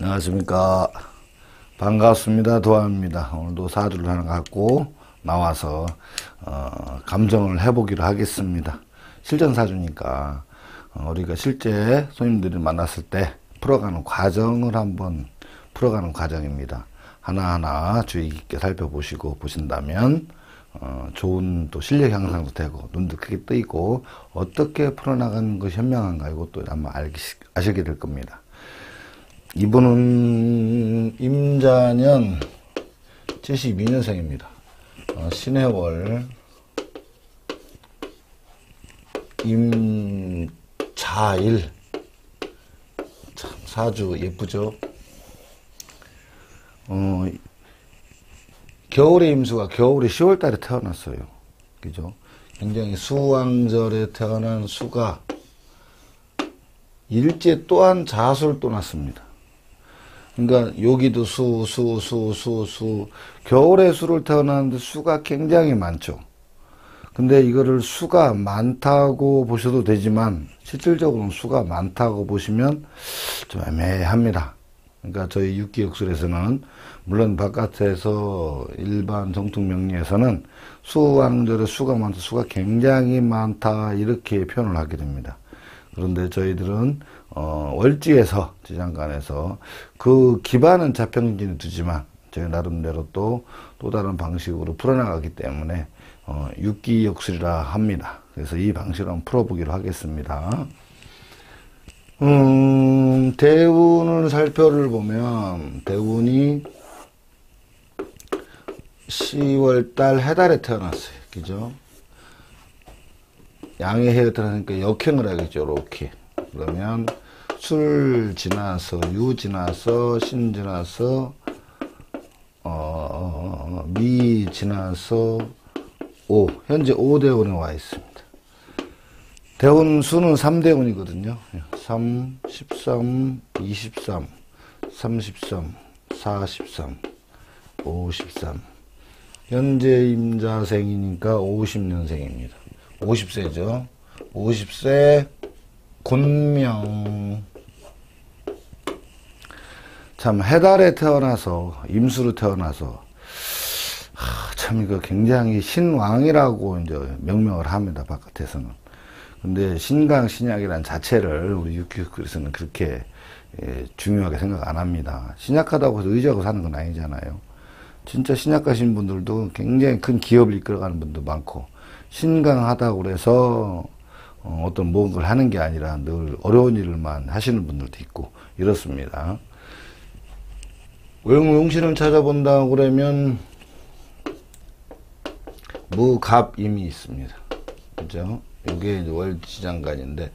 안녕하십니까. 반갑습니다. 도아입니다. 오늘도 사주를 하나 갖고 나와서 감정을 해보기로 하겠습니다. 실전 사주니까 우리가 실제 손님들이 만났을 때 풀어가는 과정을 한번 풀어가는 과정입니다. 하나하나 주의 깊게 살펴보시고 보신다면 좋은 또 실력 향상도 되고 눈도 크게 뜨이고 어떻게 풀어나가는 것이 현명한가 이것도 아마 아시게 될 겁니다. 이분은 임자년 72년생입니다. 신해월 임자일. 참 사주 예쁘죠? 겨울의 임수가 겨울에 10월 달에 태어났어요. 그죠? 굉장히 수왕절에 태어난 수가 일제 또한 자수를 또 났습니다. 그러니까 여기도 수. 겨울에 수를 태어났는데 수가 굉장히 많죠. 근데 이거를 수가 많다고 보셔도 되지만 실질적으로는 수가 많다고 보시면 좀 애매합니다. 그러니까 저희 육기역술에서는 물론 바깥에서 일반 정통명리에서는 수왕절에 수가 많다, 수가 굉장히 많다 이렇게 표현을 하게 됩니다. 그런데 저희들은 월지에서 지장간에서 그 기반은 자평진에 두지만 저희 나름대로 또 다른 방식으로 풀어나가기 때문에 육기역술이라 합니다. 그래서 이 방식으로 한번 풀어보기로 하겠습니다. 대운을 살펴를 보면 대운이 10월달 해달에 태어났어요. 그죠? 양의 해에 태어나니까 역행을 하겠죠. 이렇게. 그러면 술 지나서 유 지나서 신 지나서 미 지나서 오. 현재 5대운에 와 있습니다. 대운 수는 3대운이거든요. 3, 13, 23, 33, 43, 53. 현재 임자생이니까 50년생입니다. 50세죠. 50세 곤명. 참 해달에 태어나서 임수로 태어나서 참 이거 굉장히 신왕이라고 이제 명명을 합니다. 바깥에서는. 근데 신강 신약이란 자체를 우리 육기역술에서는 그렇게 중요하게 생각 안 합니다. 신약하다고 해서 의지하고 사는 건 아니잖아요. 진짜 신약하신 분들도 굉장히 큰 기업을 이끌어가는 분도 많고 신강하다고 그래서 어떤 뭔가를 하는 게 아니라 늘 어려운 일만 하시는 분들도 있고 이렇습니다. 월무용신을 찾아본다고 그러면 무갑임이 있습니다. 그죠? 이게 월지장간인데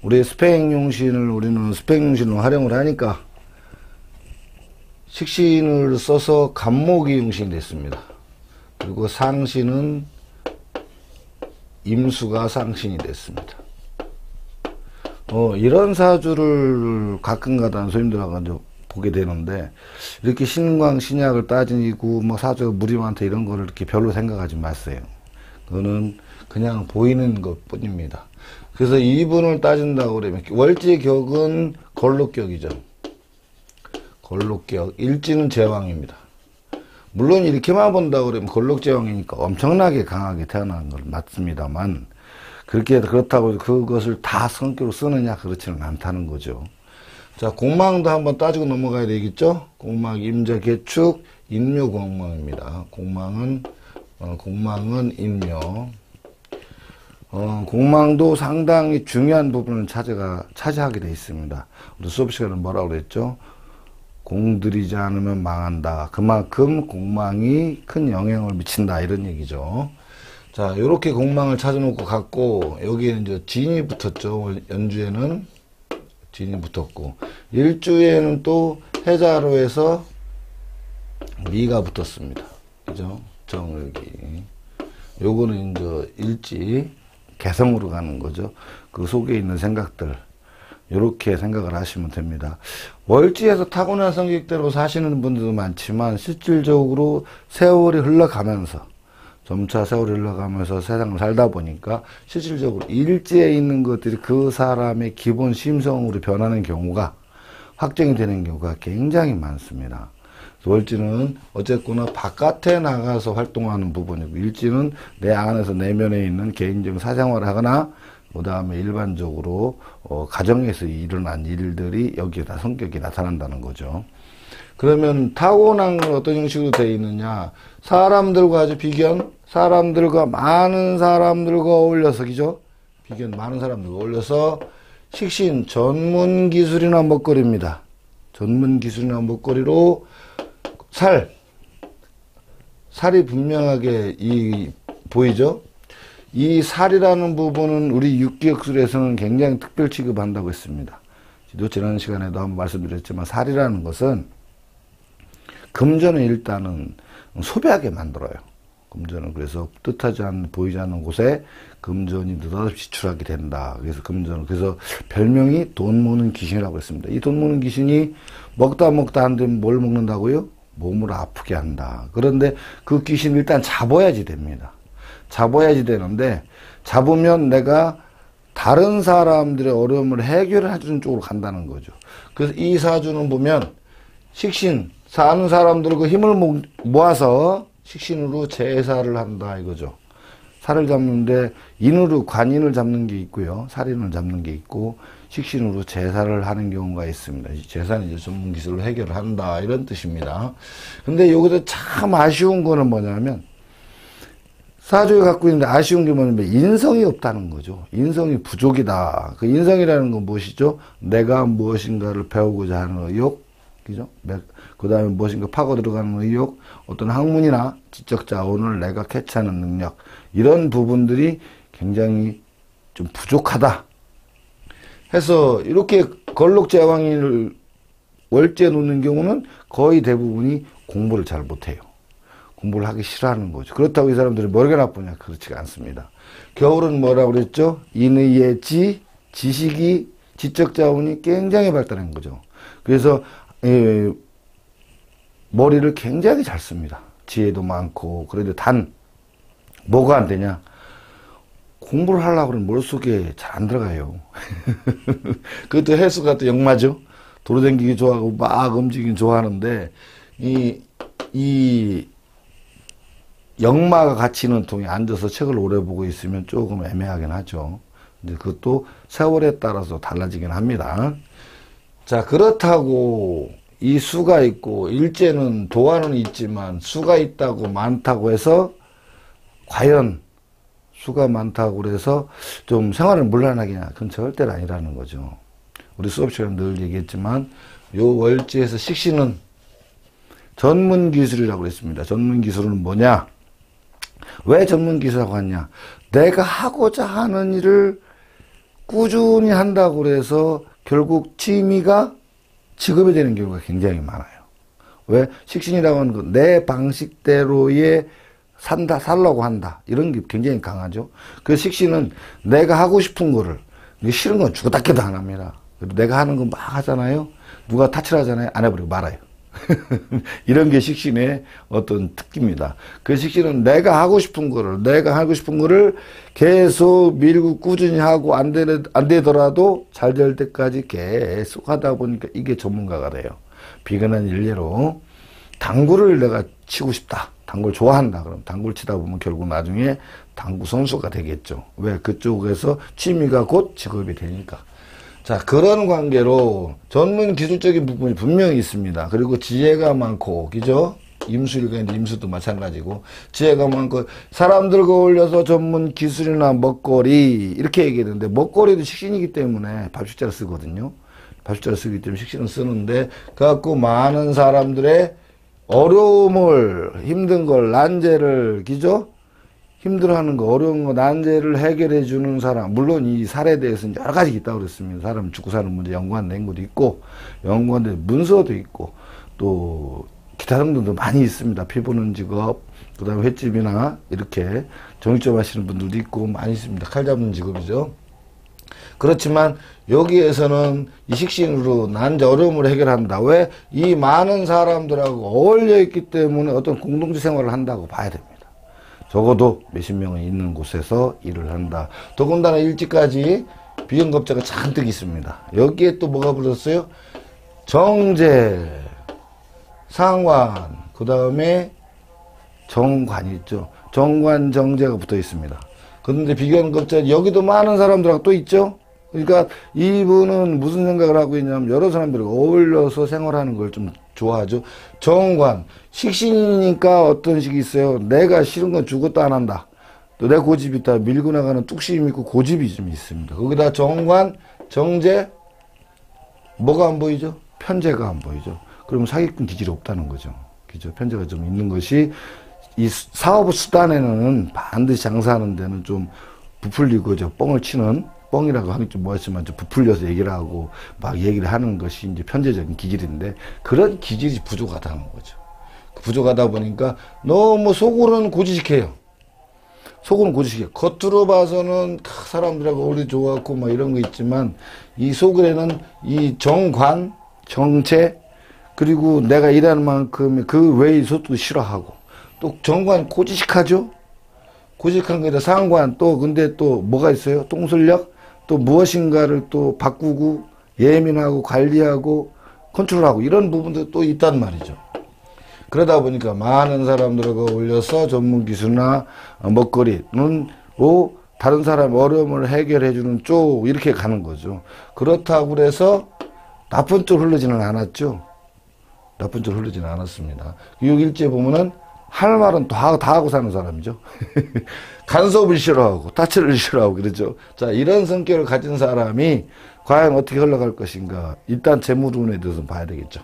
우리 스팽용신을 우리는 스팽용신을 활용을 하니까 식신을 써서 갑목이 용신이 됐습니다. 그리고 상신은 임수가 상신이 됐습니다. 이런 사주를 가끔가다 손님들하고 이제 보게 되는데 이렇게 신광 신약을 따지고 뭐 사주가 무리 많다 이런 거를 이렇게 별로 생각하지 마세요. 그거는 그냥 보이는 것 뿐입니다. 그래서 이분을 따진다고 그러면 월지격은 걸록격이죠. 걸록격. 일지는 제왕입니다. 물론 이렇게만 본다고 그러면 걸록제왕이니까 엄청나게 강하게 태어난 건 맞습니다만 그렇다고 그것을 다 성격으로 쓰느냐 그렇지는 않다는 거죠. 자, 공망도 한번 따지고 넘어가야 되겠죠. 공망 임자 개축 인묘 공망입니다. 공망은 인묘. 공망도 상당히 중요한 부분을 차지하게 되어 있습니다. 우리 수업 시간에 뭐라고 그랬죠? 공들이지 않으면 망한다. 그만큼 공망이 큰 영향을 미친다. 이런 얘기죠. 자, 요렇게 공망을 찾아놓고 갔고, 여기에 이제 진이 붙었죠. 연주에는 진이 붙었고, 일주에는 또 해자로 해서 미가 붙었습니다. 그죠? 정을기. 요거는 이제 일지, 개성으로 가는 거죠. 그 속에 있는 생각들. 이렇게 생각을 하시면 됩니다. 월지에서 타고난 성격대로 사시는 분들도 많지만 실질적으로 세월이 흘러가면서 점차 세월이 흘러가면서 세상을 살다 보니까 실질적으로 일지에 있는 것들이 그 사람의 기본 심성으로 변하는 경우가 확정이 되는 경우가 굉장히 많습니다. 월지는 어쨌거나 바깥에 나가서 활동하는 부분이고, 일지는 내 안에서 내면에 있는 개인적인 사생활을 하거나 그 다음에 일반적으로 가정에서 일어난 일들이 여기에다 성격이 나타난다는 거죠. 그러면 타고난 건 어떤 형식으로 되어 있느냐, 사람들과 아주 비견, 사람들과 많은 사람들과 어울려서, 그죠? 비견 많은 사람들과 어울려서 식신 전문기술이나 먹거리입니다. 전문기술이나 먹거리로 살이 분명하게 보이죠? 이 살이라는 부분은 우리 육기역술에서는 굉장히 특별 취급한다고 했습니다. 지난 시간에도 한번 말씀드렸지만, 살이라는 것은 금전을 일단은 소비하게 만들어요. 금전은 그래서 뜻하지 않는, 보이지 않는 곳에 금전이 느닷없이 지출하게 된다. 그래서 별명이 돈 먹는 귀신이라고 했습니다. 이 돈 먹는 귀신이 먹다 안 되면 뭘 먹는다고요? 몸을 아프게 한다. 그런데 그 귀신을 일단 잡아야지 됩니다. 잡아야지 되는데, 잡으면 내가 다른 사람들의 어려움을 해결을 해주는 쪽으로 간다는 거죠. 그래서 이 사주는 보면 식신, 사는 사람들과 힘을 모아서 식신으로 제사를 한다 이거죠. 살을 잡는데 인으로 관인을 잡는 게 있고요. 살인을 잡는 게 있고, 식신으로 제사를 하는 경우가 있습니다. 제사는 이제 전문 기술로 해결을 한다 이런 뜻입니다. 근데 여기서 참 아쉬운 거는 뭐냐면, 사주에 갖고 있는데 아쉬운 게 뭐냐면 인성이 없다는 거죠. 인성이 부족이다. 그 인성이라는 건 무엇이죠? 내가 무엇인가를 배우고자 하는 의욕, 그죠? 그 다음에 무엇인가 파고 들어가는 의욕, 어떤 학문이나 지적 자원을 내가 캐치하는 능력, 이런 부분들이 굉장히 좀 부족하다 해서, 이렇게 걸록제왕인을 월제에 놓는 경우는 거의 대부분이 공부를 잘 못해요. 공부를 하기 싫어하는 거죠. 그렇다고 이 사람들이 머리가 나쁘냐? 그렇지가 않습니다. 겨울은 뭐라고 그랬죠? 인의의 지식이, 지적 자원이 굉장히 발달한 거죠. 그래서 머리를 굉장히 잘 씁니다. 지혜도 많고. 그런데 뭐가 안 되냐? 공부를 하려고 그러면 머릿속에 잘 안 들어가요. 그것도 헬스가 또 역마죠. 도로다니기 좋아하고 막 움직이긴 좋아하는데, 이 역마가 갇히는 통에 앉아서 책을 오래 보고 있으면 조금 애매하긴 하죠. 근데 그것도 세월에 따라서 달라지긴 합니다. 자, 그렇다고 이 수가 있고, 일제는 도화는 있지만 수가 있다고 많다고 해서, 과연 수가 많다고 그래서 좀 생활을 문란하게냐? 그건 절대로 아니라는 거죠. 우리 수업 시간에 늘 얘기했지만, 요 월지에서 식신은 전문기술이라고 그랬습니다. 전문기술은 뭐냐? 왜 전문기술이라고 하냐? 내가 하고자 하는 일을 꾸준히 한다고 그래서 결국 취미가 직업이 되는 경우가 굉장히 많아요. 왜? 식신이라고 하는 건 내 방식대로의 살라고 한다. 이런 게 굉장히 강하죠. 그 식신은 내가 하고 싶은 거를, 싫은 건 죽어다 깨도 안 합니다. 내가 하는 거 막 하잖아요. 누가 타치를 하잖아요. 안 해버리고 말아요. 이런 게 식신의 어떤 특기입니다. 그 식신은 내가 하고 싶은 거를 계속 밀고 꾸준히 하고 안 되더라도 잘 될 때까지 계속 하다 보니까 이게 전문가가 돼요. 비근한 일례로 당구를 내가 치고 싶다. 당구를 좋아한다. 그럼 당구를 치다 보면 결국 나중에 당구 선수가 되겠죠. 왜? 그쪽에서 취미가 곧 직업이 되니까. 자, 그런 관계로 전문 기술적인 부분이 분명히 있습니다. 그리고 지혜가 많고, 그죠? 임수일간인데 임수도 마찬가지고, 지혜가 많고, 사람들과 어울려서 전문 기술이나 먹거리, 이렇게 얘기했는데, 먹거리도 식신이기 때문에 밥숫자를 쓰거든요. 밥숫자를 쓰기 때문에 식신을 쓰는데, 그래갖고 많은 사람들의 어려움을, 힘든 걸, 난제를, 그죠? 힘들어하는 거, 어려운 거, 난제를 해결해 주는 사람. 물론 이 살에 대해서는 여러 가지 있다고 그랬습니다. 사람 죽고 사는 문제 연구한 낸 것도 있고, 연구한 문서도 있고, 또 기타 등등도 많이 있습니다. 피 보는 직업, 그 다음에 횟집이나 이렇게 정육점 하시는 분들도 있고 많이 있습니다. 칼 잡는 직업이죠. 그렇지만 여기에서는 이 식신으로 난제 어려움을 해결한다. 왜? 이 많은 사람들하고 어울려 있기 때문에 어떤 공동체 생활을 한다고 봐야 됩니다. 적어도 몇십 명은 있는 곳에서 일을 한다. 더군다나 일찍까지 비연급자가 잔뜩 있습니다. 여기에 또 뭐가 붙었어요? 정제, 상관, 그 다음에 정관이 있죠. 정관, 정제가 붙어 있습니다. 그런데 비교하는 것자 여기도 많은 사람들하고 또 있죠. 그러니까 이분은 무슨 생각을 하고 있냐면 여러 사람들과 어울려서 생활하는 걸 좀 좋아하죠. 정관, 식신이니까 어떤 식이 있어요. 내가 싫은 건 죽어도 안 한다. 또 내 고집이 있다. 밀고 나가는 뚝심이 있고 고집이 좀 있습니다. 거기다 정관, 정제, 뭐가 안 보이죠? 편제가 안 보이죠. 그러면 사기꾼 기질이 없다는 거죠. 그죠? 편제가 좀 있는 것이 이 사업 수단에는 반드시 장사하는 데는 좀 부풀리고 뻥을 치는, 뻥이라고 하긴 좀 뭐했지만 좀 부풀려서 얘기를 하고 막 얘기를 하는 것이 이제 편제적인 기질인데 그런 기질이 부족하다는 거죠. 부족하다 보니까 너무 속으로는 고지식해요. 속으로는 고지식해요. 겉으로 봐서는 사람들하고 우리 좋았고 막 이런 거 있지만 이 속에는 이 정관, 정체, 그리고 내가 일하는 만큼 그 외의 소도 싫어하고 또 정관 고지식하죠. 고지식한 거에다 상관 또 근데 또 뭐가 있어요? 똥술력 또 무엇인가를 또 바꾸고 예민하고 관리하고 컨트롤하고 이런 부분도 또 있단 말이죠. 그러다 보니까 많은 사람들하고 어울려서 전문 기술이나 먹거리는 다른 사람 어려움을 해결해 주는 쪽 이렇게 가는 거죠. 그렇다고 해서 나쁜 쪽 흐르지는 않았죠. 나쁜 쪽 흐르지는 않았습니다. 육일째 보면은 할 말은 다 하고 사는 사람이죠. 간섭을 싫어하고 타치를 싫어하고 그러죠. 자, 이런 성격을 가진 사람이 과연 어떻게 흘러갈 것인가. 일단 재물운에 대해서 봐야 되겠죠.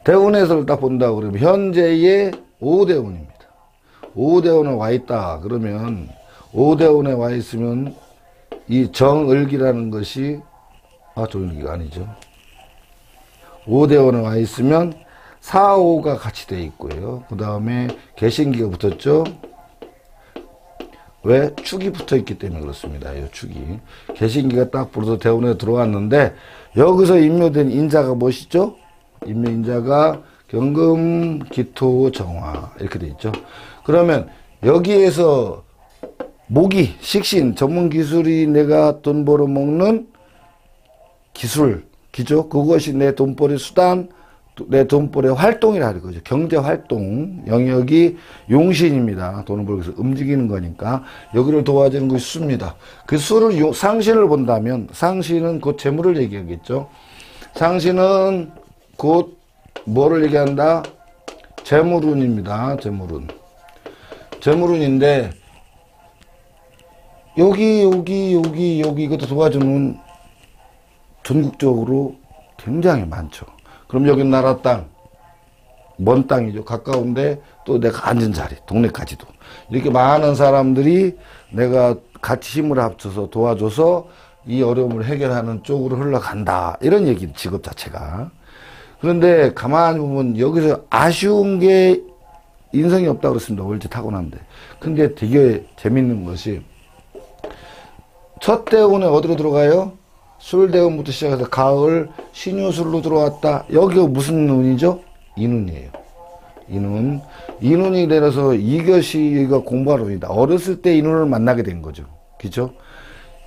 대운에서를 딱 본다고 그러면 현재의 5대운입니다. 5대운에 와 있다 그러면 5대운에 와 있으면 이 정을기라는 것이 정을기가 아니죠. 5대운에 와 있으면 4, 5가 같이 돼 있고요. 그 다음에 개신기가 붙었죠. 왜? 축이 붙어 있기 때문에 그렇습니다. 이 축이. 개신기가 딱 불어서 대운에 들어왔는데 여기서 임묘된 인자가 무엇이죠? 임묘인자가 경금, 기토, 정화 이렇게 돼 있죠. 그러면 여기에서 모기, 식신, 전문 기술이 내가 돈 벌어먹는 기술, 기죠? 그것이 내 돈벌이 수단, 내 돈벌이의 활동이라 하는 거죠. 경제활동 영역이 용신입니다. 돈을 벌기 위해서 움직이는 거니까 여기를 도와주는 것이 수입니다. 그 수를 상신을 본다면 상신은 곧 재물을 얘기하겠죠. 상신은 곧 뭐를 얘기한다? 재물운입니다. 재물운. 재물운인데 여기 이것도 도와주는 전국적으로 굉장히 많죠. 그럼 여기 나라 땅, 먼 땅이죠. 가까운데 또 내가 앉은 자리, 동네까지도. 이렇게 많은 사람들이 내가 같이 힘을 합쳐서 도와줘서 이 어려움을 해결하는 쪽으로 흘러간다. 이런 얘기, 직업 자체가. 그런데 가만히 보면 여기서 아쉬운 게 인성이 없다고 그랬습니다. 월지 타고난데. 근데 되게 재밌는 것이 첫 대운에 어디로 들어가요? 술대운부터 시작해서 가을 신유술로 들어왔다. 여기가 무슨 운이죠? 인운이에요. 인운. 인운이 내려서 이것이가 공부할 운이다. 어렸을 때 인운을 만나게 된 거죠. 그죠?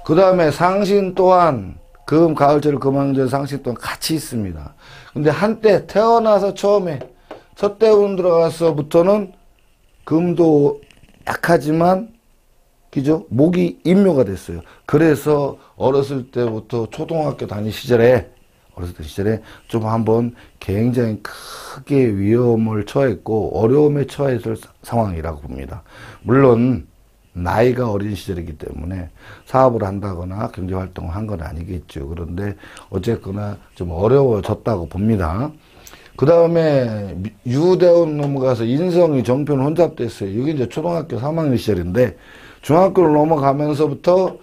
그 다음에 상신 또한 금, 가을절, 금왕절, 상신 또한 같이 있습니다. 근데 한때 태어나서 처음에 첫 대운 들어가서부터는 금도 약하지만 그죠? 목이 임묘가 됐어요. 그래서 어렸을 때부터 초등학교 다닐 시절에 좀 한번 굉장히 크게 위험을 처했고 어려움에 처했을 상황이라고 봅니다. 물론 나이가 어린 시절이기 때문에 사업을 한다거나 경제활동을 한 건 아니겠죠. 그런데 어쨌거나 좀 어려워졌다고 봅니다. 그 다음에 유대원 넘어가서 인성이 정편 혼잡됐어요. 이게 이제 초등학교 3학년 시절인데 중학교를 넘어가면서부터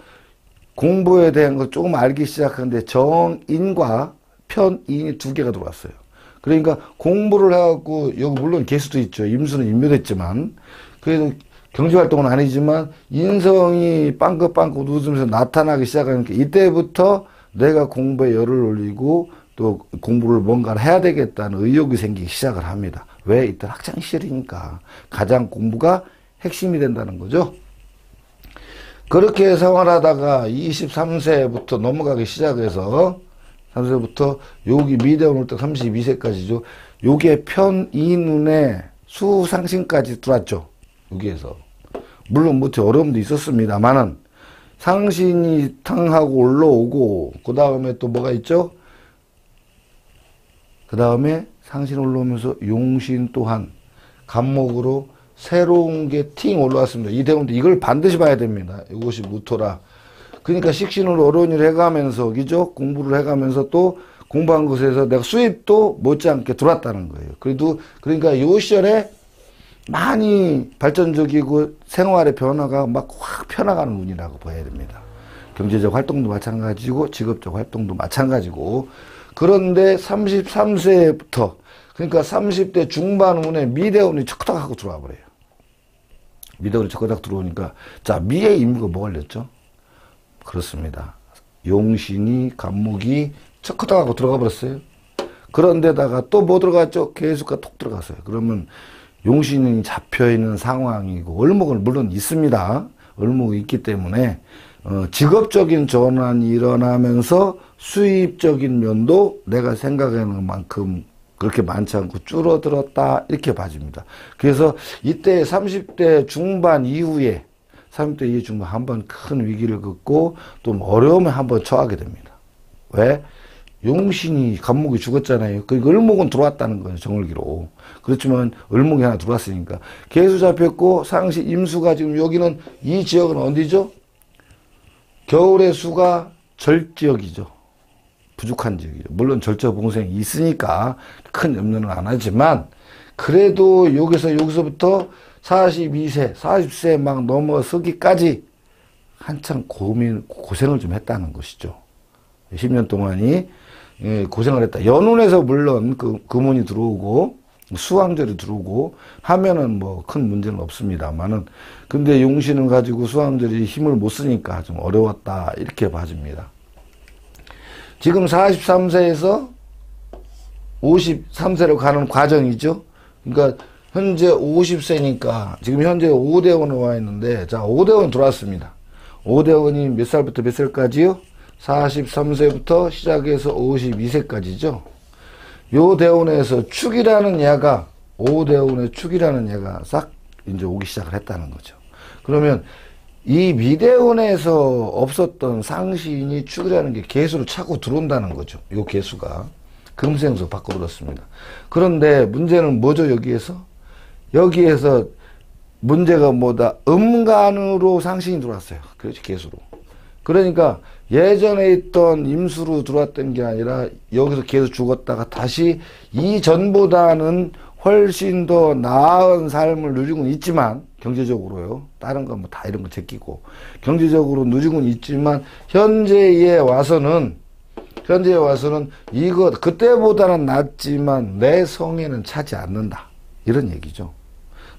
공부에 대한 거 조금 알기 시작하는데 정인과 편인이 두 개가 들어왔어요. 그러니까 공부를 해갖고 여기 물론 개수도 있죠. 임수는 임묘됐지만 그래도 경제활동은 아니지만 인성이 빵긋빵긋 웃으면서 나타나기 시작하니까 이때부터 내가 공부에 열을 올리고 또 공부를 뭔가를 해야 되겠다는 의욕이 생기기 시작을 합니다. 왜? 이때 학창 시절이니까 가장 공부가 핵심이 된다는 거죠. 그렇게 생활하다가 23세부터 넘어가기 시작해서 33세부터 여기 미대원 올 때 32세까지죠. 요게 편이눈에 수상신까지 들어왔죠. 여기에서. 물론 뭐 어려움도 있었습니다만은 상신이 탕하고 올라오고 그 다음에 또 뭐가 있죠? 그 다음에 상신 올라오면서 용신 또한 간목으로 새로운 게 팅 올라왔습니다. 이 대운도 이걸 반드시 봐야 됩니다. 이것이 무토라. 그러니까 식신으로 어려운 일을 해가면서, 그죠? 공부를 해가면서 또 공부한 것에서 내가 수입도 못지않게 들어왔다는 거예요. 그러니까 요 시절에 많이 발전적이고 생활의 변화가 막 확 펴나가는 운이라고 봐야 됩니다. 경제적 활동도 마찬가지고 직업적 활동도 마찬가지고. 그런데 33세부터 그러니까 30대 중반 운에 미대운이 척탁 하고 들어와 버려요. 미대운이 척탁 들어오니까 자, 미의 임무가 뭐 걸렸죠? 그렇습니다. 용신이 간목이 척탁 하고 들어가 버렸어요. 그런데다가 또 뭐 들어갔죠? 계수가 톡 들어갔어요. 그러면 용신이 잡혀있는 상황이고 을목은 물론 있습니다. 을목이 있기 때문에 직업적인 전환이 일어나면서 수입적인 면도 내가 생각하는 만큼 그렇게 많지 않고 줄어들었다 이렇게 봐집니다. 그래서 이때 30대 중반 이후에 30대 이후 중반 한번 큰 위기를 겪고 또 어려움에 한번 처하게 됩니다. 왜? 용신이 간목이 죽었잖아요. 그 을목은 들어왔다는 거예요. 정월기로. 그렇지만 을목이 하나 들어왔으니까. 계수 잡혔고 상시 임수가 지금 여기는 이 지역은 어디죠? 겨울의 수가 절지역이죠. 부족한 지역이죠. 물론 절저봉생이 있으니까 큰 염려는 안 하지만 그래도 여기서부터 42세, 40세 막 넘어서기까지 한참 고생을 좀 했다는 것이죠. 10년 동안이 고생을 했다. 연운에서 물론 금운이 들어오고 수황절이 들어오고 하면은 뭐 큰 문제는 없습니다만은 근데 용신을 가지고 수황절이 힘을 못 쓰니까 좀 어려웠다 이렇게 봐집니다. 지금 43세에서 53세로 가는 과정이죠. 그러니까 현재 50세니까 지금 현재 5대원으로 와 있는데 자 5대원 들어왔습니다. 5대원이 몇 살부터 몇 살까지요? 43세부터 시작해서 52세까지죠. 요 대운에서 축이라는 야가 5대운의 축이라는 야가 싹 이제 오기 시작을 했다는 거죠. 그러면 이 미대운에서 없었던 상신이 축이라는 게 개수로 차고 들어온다는 거죠. 요 개수가 금생수 바꿔버렸습니다. 그런데 문제는 뭐죠? 여기에서 문제가 뭐다? 음간으로 상신이 들어왔어요. 그렇지, 개수로. 그러니까 예전에 있던 임수로 들어왔던 게 아니라 여기서 계속 죽었다가 다시 이전보다는 훨씬 더 나은 삶을 누리고는 있지만 경제적으로요. 다른 건 뭐 다 이런 거 제끼고 경제적으로 누리고는 있지만 현재에 와서는 이거 그때보다는 낫지만 내 성에는 차지 않는다. 이런 얘기죠.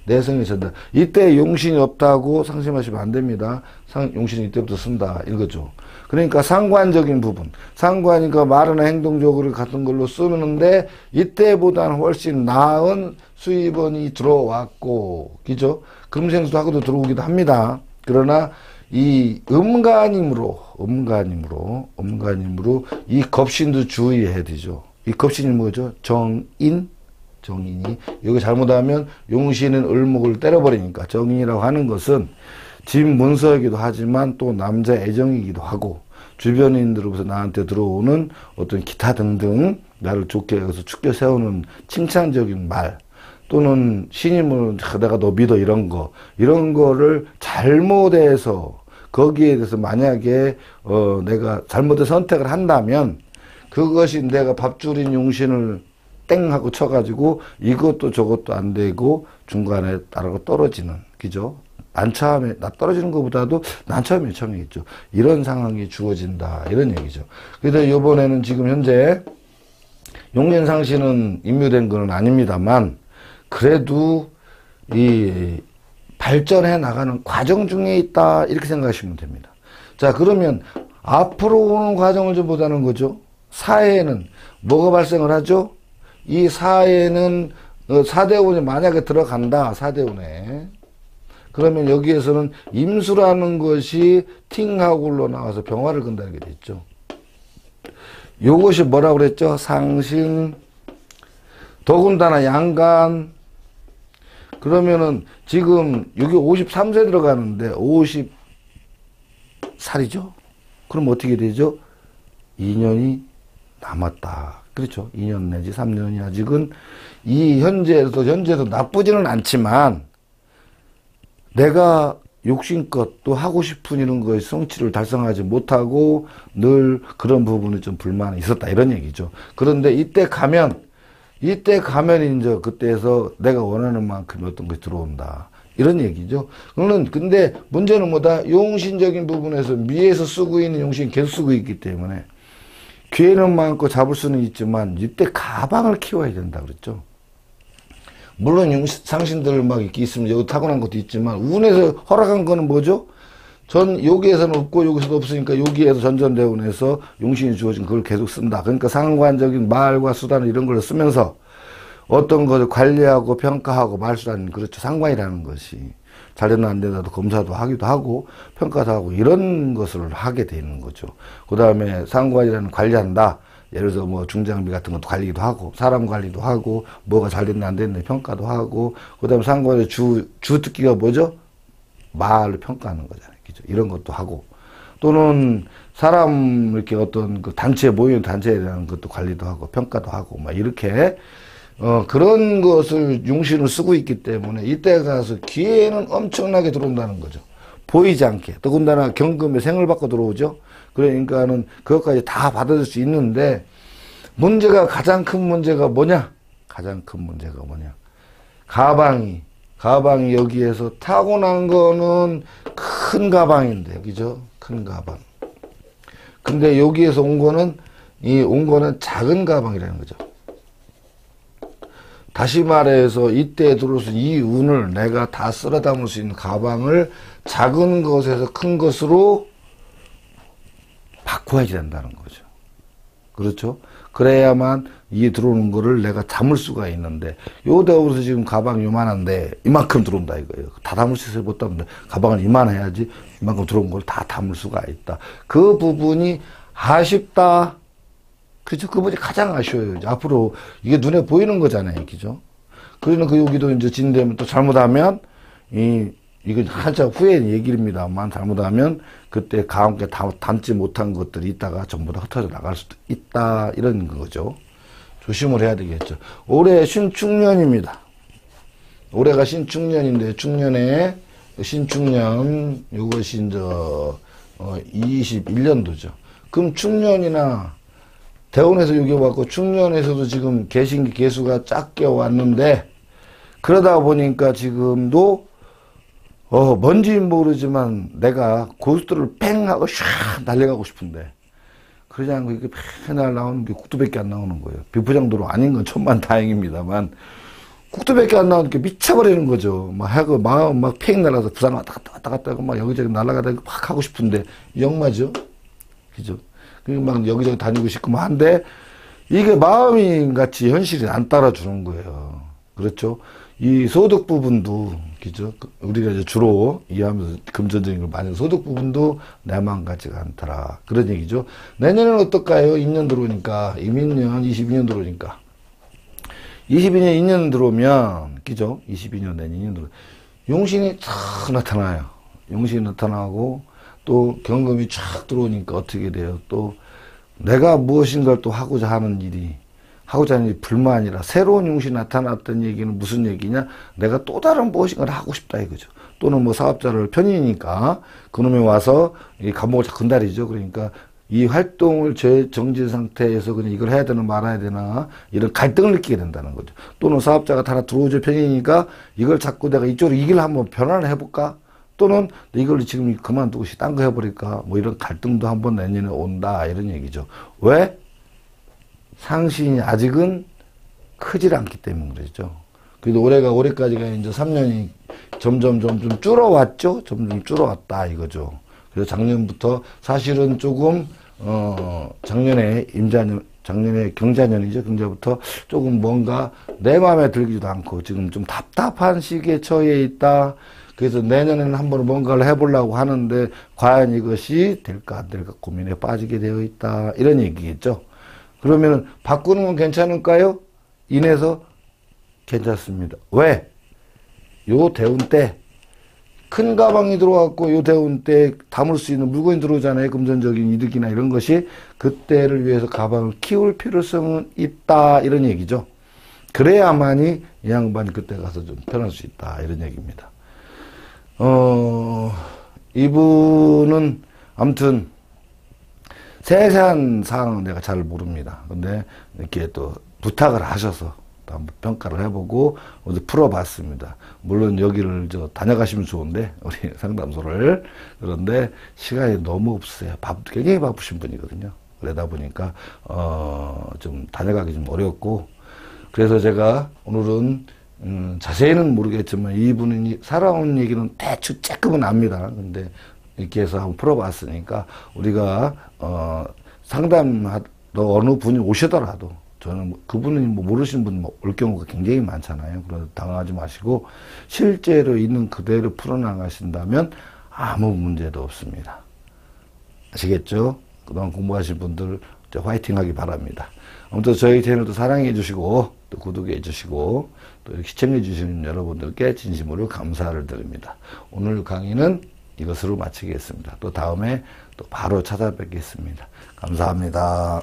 내 성에 찬다. 이때 용신이 없다고 상심하시면 안 됩니다. 용신이 이때부터 쓴다. 이거죠. 그러니까 상관적인 부분. 상관이니까 말이나 행동적으로 같은 걸로 쓰는데 이때보다는 훨씬 나은 수입원이 들어왔고, 그죠? 금생수하고도 들어오기도 합니다. 그러나 이 음간임으로 이 겁신도 주의해야 되죠. 이 겁신이 뭐죠? 정인이 여기 잘못하면 용신은 을목을 때려버리니까 정인이라고 하는 것은 집 문서이기도 하지만 또 남자 애정이기도 하고 주변인들로부터 나한테 들어오는 어떤 기타 등등 나를 좋게 해서 축켜 세우는 칭찬적인 말 또는 신임을 내가 너 믿어 이런 거를 잘못해서 거기에 대해서 만약에 내가 잘못해서 선택을 한다면 그것이 내가 밥줄인 용신을 땡 하고 쳐가지고 이것도 저것도 안 되고 중간에 나라고 떨어지는, 그죠? 난처함에, 나 떨어지는 것보다도 난처함이 처음이겠죠. 이런 상황이 주어진다. 이런 얘기죠. 그래서 요번에는 지금 현재 용년상신은 임묘된 건 아닙니다만 그래도 이 발전해 나가는 과정 중에 있다. 이렇게 생각하시면 됩니다. 자, 그러면 앞으로 오는 과정을 좀 보자는 거죠. 사회에는 뭐가 발생을 하죠? 이 사회는 사대운이 만약에 들어간다. 사대운에. 그러면 여기에서는 임수라는 것이 팅하고 올라 나와서 병화를 건다게 됐죠. 요것이 뭐라고 그랬죠? 상신, 더군다나 양간. 그러면은 지금 여기 53세 들어가는데 50살이죠? 그럼 어떻게 되죠? 2년이 남았다. 그렇죠? 2년 내지 3년이 아직은 이 현재도 나쁘지는 않지만 내가 욕심껏 또 하고 싶은 이런 거에 성취를 달성하지 못하고 늘 그런 부분이 좀 불만이 있었다. 이런 얘기죠. 그런데 이때 가면 이제 그때에서 내가 원하는 만큼 어떤 것이 들어온다. 이런 얘기죠. 근데 문제는 뭐다? 용신적인 부분에서 미에서 쓰고 있는 용신이 계속 쓰고 있기 때문에 기회는 많고 잡을 수는 있지만 이때 가방을 키워야 된다 그랬죠. 물론 상신들 막 이렇게 있으면 여기 타고난 것도 있지만 운에서 허락한 거는 뭐죠? 여기에서는 없고 여기서도 없으니까 여기에서 전전대운에서 용신이 주어진 그걸 계속 쓴다. 그러니까 상관적인 말과 수단 이런 걸 쓰면서 어떤 것을 관리하고 평가하고 말수단, 그렇죠. 상관이라는 것이 잘됐나 안 되나도 검사도 하기도 하고 평가도 하고 이런 것을 하게 되는 거죠. 그 다음에 상관이라는 관리한다. 예를 들어서 뭐 중장비 같은 것도 관리도 하고 사람 관리도 하고 뭐가 잘 됐나 안 됐나 평가도 하고 그 다음에 상관의 주특기가 뭐죠? 말을 평가하는 거잖아요. 그죠? 이런 것도 하고 또는 사람 이렇게 어떤 그 단체에 모이는 단체에 대한 것도 관리도 하고 평가도 하고 막 이렇게 그런 것을 용신을 쓰고 있기 때문에 이때 가서 기회는 엄청나게 들어온다는 거죠. 보이지 않게. 더군다나 경금에 생을 받고 들어오죠. 그러니까는 그것까지 다 받아줄 수 있는데 가장 큰 문제가 뭐냐? 가장 큰 문제가 뭐냐? 가방이 여기에서 타고난 거는 큰 가방인데, 그죠? 큰 가방. 근데 여기에서 온 거는 작은 가방이라는 거죠. 다시 말해서 이때 들어서 이 운을 내가 다 쓸어 담을 수 있는 가방을 작은 것에서 큰 것으로 바꿔야 된다는 거죠. 그렇죠? 그래야만 이 들어오는 거를 내가 담을 수가 있는데 요 대우에서 지금 가방 요만한데 이만큼 들어온다 이거예요. 다 담을 수 있어요? 못 담는데 가방은 이만해야지 이만큼 들어온 걸 다 담을 수가 있다. 그 부분이 아쉽다. 그렇죠? 그 부분이 가장 아쉬워요. 이제 앞으로 이게 눈에 보이는 거잖아요. 그죠? 그러면 여기도 이제 진되면 또 잘못하면 이건 한참 후에 얘기입니다만 잘못하면 그때 가운데 담지 못한 것들이 있다가 전부 다 흩어져 나갈 수도 있다. 이런 거죠. 조심을 해야 되겠죠. 올해 신축년입니다. 올해가 신축년인데 신축년 이것이 이제 21년도죠. 그럼 축년이나 대운에서 여기 왔고 축년에서도 지금 개신기 개수가 작게 왔는데 그러다 보니까 지금도 뭔지는 모르지만 내가 고속도로를 팽 하고 샥 날려가고 싶은데 그러지 않고 이렇게 맨날 나오는 게 국도밖에 안 나오는 거예요. 비포장도로 아닌 건 천만다행입니다만 국도밖에 안 나오는 게 미쳐버리는 거죠. 막 하고 마음 막 팽 날아서 부산 왔다 갔다 하고 막 여기저기 날아가다가 막 하고 싶은데 영마죠. 그죠? 막 여기저기 다니고 싶고 뭐 한데 이게 마음이 같이 현실이 안 따라주는 거예요. 그렇죠? 이 소득 부분도 그죠? 우리가 이제 주로 이해하면서 금전적인 걸 많이 소득 부분도 내 마음 같지가 않더라. 그런 얘기죠. 내년에는 어떨까요? 2년 들어오니까 이민년 22년 들어오니까 22년 2년 들어오면 그죠? 22년 내년 2년 들어 용신이 탁 나타나요. 용신이 나타나고 또 경금이 쫙 들어오니까 어떻게 돼요? 또 내가 무엇인가를 또 하고자 하는 일이 불만이라 새로운 용신이 나타났던 얘기는 무슨 얘기냐? 내가 또 다른 무엇인가를 하고 싶다 이거죠. 또는 뭐 사업자를 편인이니까 그놈이 와서 이 감목을 자꾸 건달이죠. 그러니까 이 활동을 정지 상태에서 그냥 이걸 해야 되나 말아야 되나 이런 갈등을 느끼게 된다는 거죠. 또는 사업자가 하나 들어오죠. 편인이니까 이걸 자꾸 내가 이쪽으로 이 길을 한번 변화를 해볼까? 또는 이걸 지금 그만두고 딴 거 해버릴까? 뭐 이런 갈등도 한번 내년에 온다. 이런 얘기죠. 왜? 상신이 아직은 크질 않기 때문에 그러죠. 그래도 올해까지가 이제 3년이 점점 좀 줄어왔죠? 점점 줄어왔다. 이거죠. 그래서 작년부터 사실은 조금, 작년에 경자년이죠. 경자부터 조금 뭔가 내 마음에 들기도 않고 지금 좀 답답한 시기에 처해 있다. 그래서 내년에는 한번 뭔가를 해보려고 하는데 과연 이것이 될까 안 될까 고민에 빠지게 되어 있다. 이런 얘기겠죠. 그러면 바꾸는 건 괜찮을까요? 인해서 괜찮습니다. 왜? 요 대운때 큰 가방이 들어왔고 요 대운때 담을 수 있는 물건이 들어오잖아요. 금전적인 이득이나 이런 것이 그때를 위해서 가방을 키울 필요성은 있다 이런 얘기죠. 그래야만이 이 양반이 그때 가서 좀 편할 수 있다 이런 얘기입니다. 이분은 아무튼 세세한 사항은 내가 잘 모릅니다. 근데 이렇게 또 부탁을 하셔서 또 한번 평가를 해보고 어제 풀어봤습니다. 물론 여기를 다녀가시면 좋은데 우리 상담소를. 그런데 시간이 너무 없으세요. 굉장히 바쁘신 분이거든요. 그러다 보니까 좀 다녀가기 좀 어렵고, 그래서 제가 오늘은 자세히는 모르겠지만 이분이 살아온 얘기는 대충 쬐끔은 압니다. 근데 이렇게 해서 한번 풀어봤으니까 우리가 상담하러 어느 분이 오시더라도 저는 그분이 모르시는 분 올 경우가 굉장히 많잖아요. 그래서 당황하지 마시고 실제로 있는 그대로 풀어나가신다면 아무 문제도 없습니다. 아시겠죠? 그동안 공부하신 분들 화이팅 하기 바랍니다. 아무튼 저희 채널도 사랑해 주시고 또 구독해 주시고 또 이렇게 시청해 주시는 여러분들께 진심으로 감사를 드립니다. 오늘 강의는 이것으로 마치겠습니다. 또 다음에 또 바로 찾아뵙겠습니다. 감사합니다.